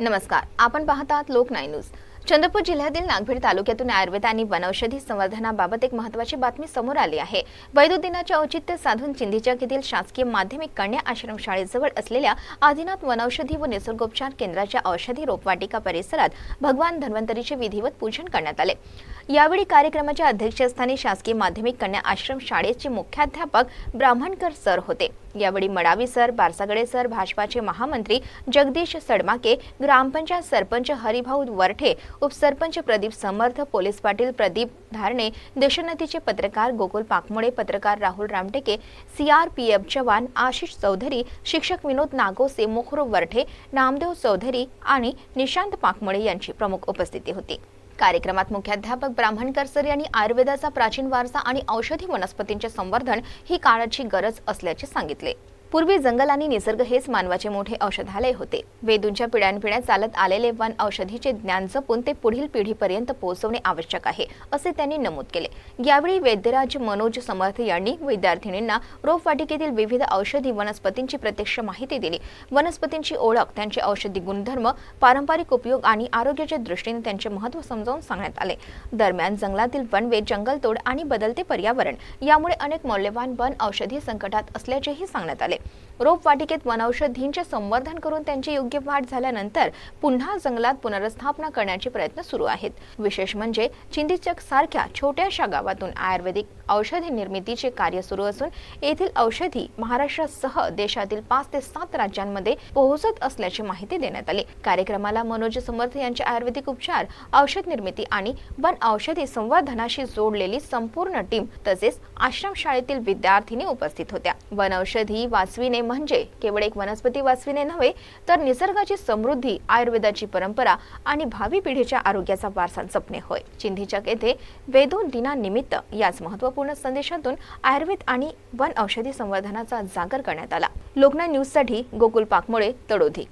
नमस्कार, आपण पाहत आहात लोकनाय न्यूज। चंद्रपूर जिल्ह्यातील नागभीड तालुक्यातून आयुर्वेद आणि वनौषधी संवर्धनाबाबत एक महत्त्वाची बातमी समोर आली आहे। वैद्य दिनाचे औचित्य साधून चिंधीचक येथील शासकीय माध्यमिक कन्या आश्रम शाळेजवळ असलेल्या आदिनाथ वनौषधी व निसर्गोपचार केंद्राच्या औषधी रोपवाटिका परिसरात भगवान धन्वंतरीचे विधिवत पूजन करण्यात आले। यावेळी कार्यक्रमाच्या अध्यक्षस्थानी शासकीय माध्यमिक कन्या आश्रम शाळेचे मुख्याध्यापक ब्राह्मणकर सर होते। यावेळी मडावी सर, बारसागडे सर, भाजपाचे महामंत्री जगदीश सडमाके, ग्रामपंचायत सरपंच हरिभाऊ वरठे, उपसरपंच प्रदीप समर्थ, पोलीस पाटील प्रदीप धारणे, देशोन्नतीचे पत्रकार गोकुल पाकमुळे, पत्रकार राहुल रामटेके, CRPF जवान आशिष चौधरी, शिक्षक विनोद नागोसे, मुखरू वरठे, नामदेव चौधरी आणि निशांत पाकमुळे यांची प्रमुख उपस्थिती होती। कार्यक्रमात मुख्याध्यापक ब्राह्मणकर सर यांनी आयुर्वेदाचा प्राचीन वारसा आणि औषधी वनस्पतींचे संवर्धन ही काळाची गरज असल्याचे सांगितले। पूर्वी जंगल आणि निसर्ग हेच मानवाचे मोठे औषधालय होते। वेदूंच्या पिढ्यानपिढ्या चालत आलेले वन औषधीचे ज्ञान जपून ते पुढील पिढीपर्यंत पोहोचवणे आवश्यक आहे, असे त्यांनी नमूद केले। यावेळी वैद्यराज मनोज समर्थ यांनी विद्यार्थिनींना रोपवाटिकेतील विविध औषधी वनस्पतींची प्रत्यक्ष माहिती दिली। वनस्पतींची ओळख, त्यांचे औषधी गुणधर्म, पारंपरिक उपयोग आणि आरोग्याच्या दृष्टीने त्यांचे महत्त्व समजावून सांगण्यात आले। दरम्यान जंगलातील वनवेल, जंगलतोड आणि बदलते पर्यावरण यामुळे अनेक मौल्यवान वन औषधी संकटात असल्याचेही सांगण्यात आले। रोपवाटिकेत वनौषधींचे संवर्धन करून त्यांची योग्य वाढ झाल्यानंतर पुन्हा जंगलात पुनर्स्थापना करण्याचे प्रयत्न सुरू आहेत। विशेष म्हणजे चिंधीचक सारख्या छोट्याशा गावातून आयुर्वेदिक औषधी निर्मितीचे कार्य सुरू असून येथील औषधी महाराष्ट्रासह देशातील 5 ते 7 राज्यांमध्ये पोहोचत असल्याची माहिती देण्यात आली। कार्यक्रमाला मनोज समर्थ यांचे आयुर्वेदिक उपचार, औषध निर्मिती आणि वन औषधी संवर्धनाशी जोडलेली संपूर्ण टीम तसेच आश्रम शाळेतील विद्यार्थिनी उपस्थित होत्या। वनौषधी वाचविणे म्हणजे केवळ एक वनस्पती वाचविणे नव्हे, तर निसर्गाची समृद्धी, आयुर्वेदाची परंपरा आणि भावी पिढीच्या आरोग्याचा वारसा जपणे होय। चिंधीचक येथे वैद्य दिनानिमित्त याच महत्त्वपूर्ण संदेशातून आयुर्वेद आणि वन औषधी संवर्धनाचा जागर करण्यात आला। लोकनाय न्यूजसाठी गोकुल पाकमुळे, तडोदी।